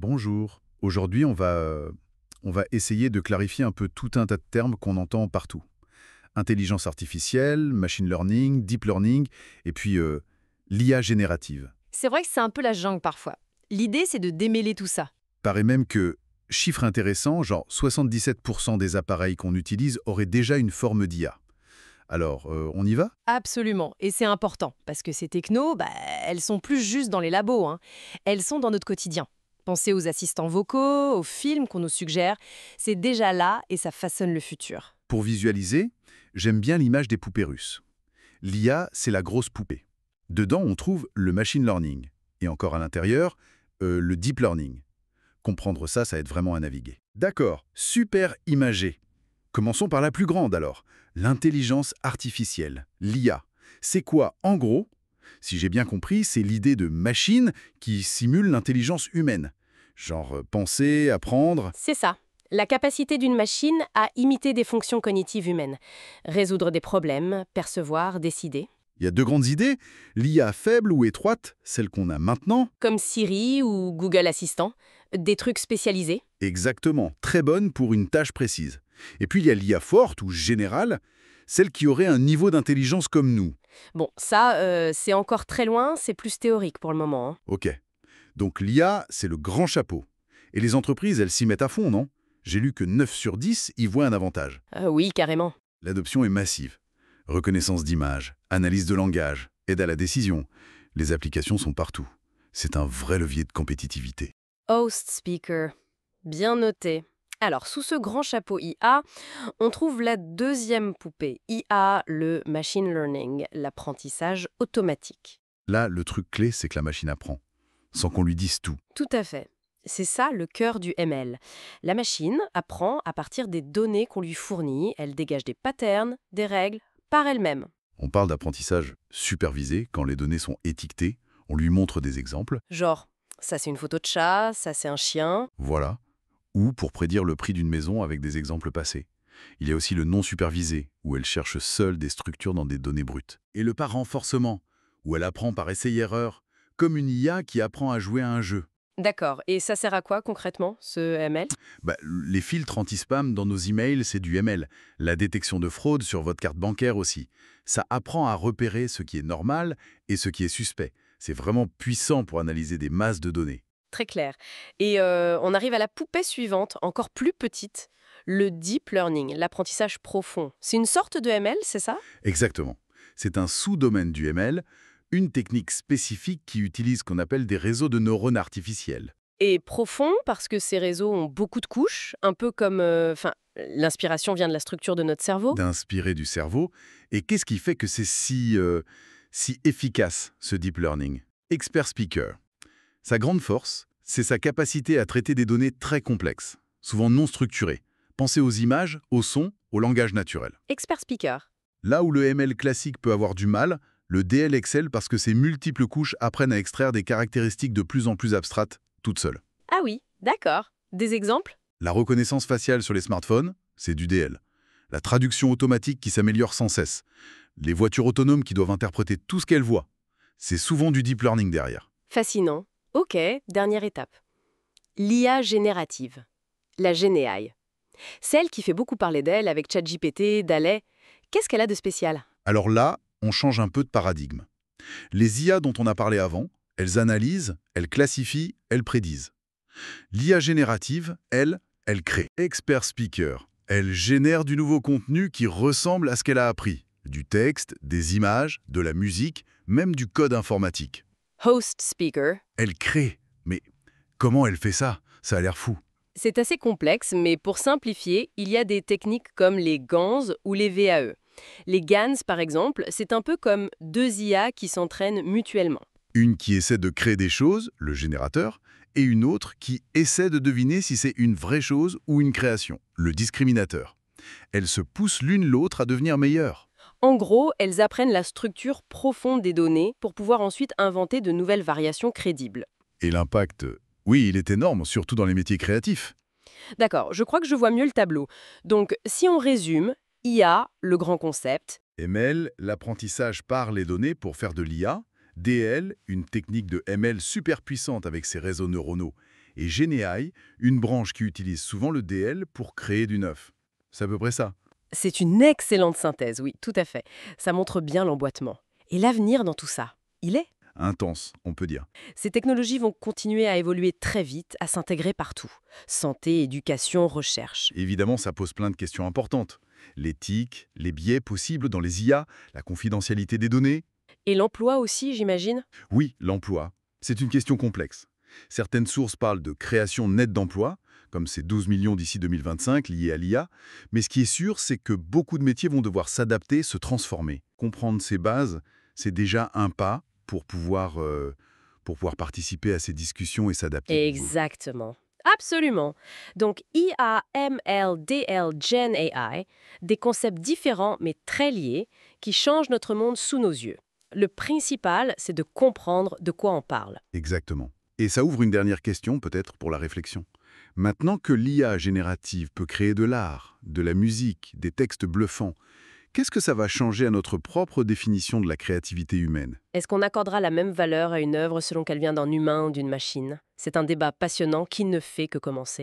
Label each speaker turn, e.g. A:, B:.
A: Bonjour. Aujourd'hui, on va essayer de clarifier un peu tout un tas de termes qu'on entend partout. Intelligence artificielle, machine learning, deep learning, et puis l'IA générative.
B: C'est vrai que c'est un peu la jungle parfois. L'idée, c'est de démêler tout ça.
A: Paraît même que, chiffre intéressant, genre 77% des appareils qu'on utilise auraient déjà une forme d'IA. Alors, on y va?
B: Absolument. Et c'est important, parce que ces technos, elles sont plus juste dans les labos, hein. Elles sont dans notre quotidien. Pensez aux assistants vocaux, aux films qu'on nous suggère. C'est déjà là et ça façonne le futur.
A: Pour visualiser, j'aime bien l'image des poupées russes. L'IA, c'est la grosse poupée. Dedans, on trouve le machine learning. Et encore à l'intérieur, le deep learning. Comprendre ça, ça aide vraiment à naviguer. D'accord, super imagé. Commençons par la plus grande alors, l'intelligence artificielle, l'IA. C'est quoi, en gros? Si j'ai bien compris, c'est l'idée de machine qui simule l'intelligence humaine. Genre penser, apprendre.
C: C'est ça. La capacité d'une machine à imiter des fonctions cognitives humaines. Résoudre des problèmes, percevoir, décider.
A: Il y a deux grandes idées, l'IA faible ou étroite, celle qu'on a maintenant.
C: Comme Siri ou Google Assistant. Des trucs spécialisés.
A: Exactement, très bonne pour une tâche précise. Et puis il y a l'IA forte ou générale, celle qui aurait un niveau d'intelligence comme nous.
C: Bon, ça, c'est encore très loin, c'est plus théorique pour le moment, hein.
A: Ok. Donc l'IA, c'est le grand chapeau. Et les entreprises, elles s'y mettent à fond, non? J'ai lu que 9 sur 10 y voient un avantage.
C: Oui, carrément.
A: L'adoption est massive. Reconnaissance d'image, analyse de langage, aide à la décision. Les applications sont partout. C'est un vrai levier de compétitivité.
C: Host Speaker. Bien noté. Alors, sous ce grand chapeau IA, on trouve la deuxième poupée. IA, le machine learning, l'apprentissage automatique.
A: Là, le truc clé, c'est que la machine apprend, sans qu'on lui dise tout.
C: Tout à fait. C'est ça le cœur du ML. La machine apprend à partir des données qu'on lui fournit, elle dégage des patterns, des règles, par elle-même.
A: On parle d'apprentissage supervisé quand les données sont étiquetées, on lui montre des exemples,
C: Genre, ça c'est une photo de chat, ça c'est un chien.
A: voilà, ou pour prédire le prix d'une maison avec des exemples passés. Il y a aussi le non supervisé, où elle cherche seule des structures dans des données brutes. Et le par renforcement, où elle apprend par essai-erreur, comme une IA qui apprend à jouer à un jeu.
C: D'accord, et ça sert à quoi concrètement, ce ML?
A: Les filtres anti-spam dans nos emails, c'est du ML. La détection de fraude sur votre carte bancaire aussi. Ça apprend à repérer ce qui est normal et ce qui est suspect. C'est vraiment puissant pour analyser des masses de données.
C: Très clair. Et on arrive à la poupée suivante, encore plus petite, le deep learning, l'apprentissage profond. C'est une sorte de ML, c'est ça?
A: Exactement. C'est un sous-domaine du ML, une technique spécifique qui utilise ce qu'on appelle des réseaux de neurones artificiels.
C: Et profond parce que ces réseaux ont beaucoup de couches, un peu comme... l'inspiration vient de la structure de notre cerveau.
A: D'inspirer du cerveau. Et qu'est-ce qui fait que c'est si efficace, ce deep learning? Expert speaker. Sa grande force, c'est sa capacité à traiter des données très complexes, souvent non structurées. Pensez aux images, aux sons, au langage naturel.
C: Expert speaker.
A: Là où le ML classique peut avoir du mal, le DL excelle parce que ses multiples couches apprennent à extraire des caractéristiques de plus en plus abstraites, toutes seules.
C: Ah oui, d'accord. Des exemples?
A: La reconnaissance faciale sur les smartphones, c'est du DL. La traduction automatique qui s'améliore sans cesse. Les voitures autonomes qui doivent interpréter tout ce qu'elles voient. C'est souvent du deep learning derrière.
C: Fascinant. Ok, dernière étape. L'IA générative. La GenAI. Celle qui fait beaucoup parler d'elle avec ChatGPT, DALL-E. Qu'est-ce qu'elle a de spécial?
A: Alors là, on change un peu de paradigme. Les IA dont on a parlé avant, elles analysent, elles classifient, elles prédisent. L'IA générative, elle crée. Expert speaker, elle génère du nouveau contenu qui ressemble à ce qu'elle a appris. Du texte, des images, de la musique, même du code informatique.
C: Host speaker.
A: Elle crée. Mais comment elle fait ça? Ça a l'air fou.
C: C'est assez complexe, mais pour simplifier, il y a des techniques comme les GANs ou les VAE. Les GANs, par exemple, c'est un peu comme deux IA qui s'entraînent mutuellement.
A: Une qui essaie de créer des choses, le générateur, et une autre qui essaie de deviner si c'est une vraie chose ou une création, le discriminateur. Elles se poussent l'une l'autre à devenir meilleures.
C: En gros, elles apprennent la structure profonde des données pour pouvoir ensuite inventer de nouvelles variations crédibles.
A: Et l'impact, oui, il est énorme, surtout dans les métiers créatifs.
C: D'accord, je crois que je vois mieux le tableau. Donc, si on résume, IA, le grand concept.
A: ML, l'apprentissage par les données pour faire de l'IA. DL, une technique de ML super puissante avec ses réseaux neuronaux. Et GenAI, une branche qui utilise souvent le DL pour créer du neuf. C'est à peu près ça.
C: C'est une excellente synthèse, oui, tout à fait. Ça montre bien l'emboîtement. Et l'avenir dans tout ça, il est?
A: Intense, on peut dire.
C: Ces technologies vont continuer à évoluer très vite, à s'intégrer partout. Santé, éducation, recherche.
A: Évidemment, ça pose plein de questions importantes. L'éthique, les biais possibles dans les IA, la confidentialité des données.
C: Et l'emploi aussi, j'imagine?
A: Oui, l'emploi. C'est une question complexe. Certaines sources parlent de création nette d'emplois, comme ces 12 millions d'ici 2025 liés à l'IA, mais ce qui est sûr, c'est que beaucoup de métiers vont devoir s'adapter, se transformer. Comprendre ces bases, c'est déjà un pas pour pouvoir participer à ces discussions et s'adapter.
C: Exactement. Absolument. Donc IA, ML, DL, Gen AI, des concepts différents mais très liés qui changent notre monde sous nos yeux. Le principal, c'est de comprendre de quoi on parle.
A: Exactement. Et ça ouvre une dernière question, peut-être, pour la réflexion. Maintenant que l'IA générative peut créer de l'art, de la musique, des textes bluffants, qu'est-ce que ça va changer à notre propre définition de la créativité humaine?
C: Est-ce qu'on accordera la même valeur à une œuvre selon qu'elle vient d'un humain ou d'une machine? C'est un débat passionnant qui ne fait que commencer.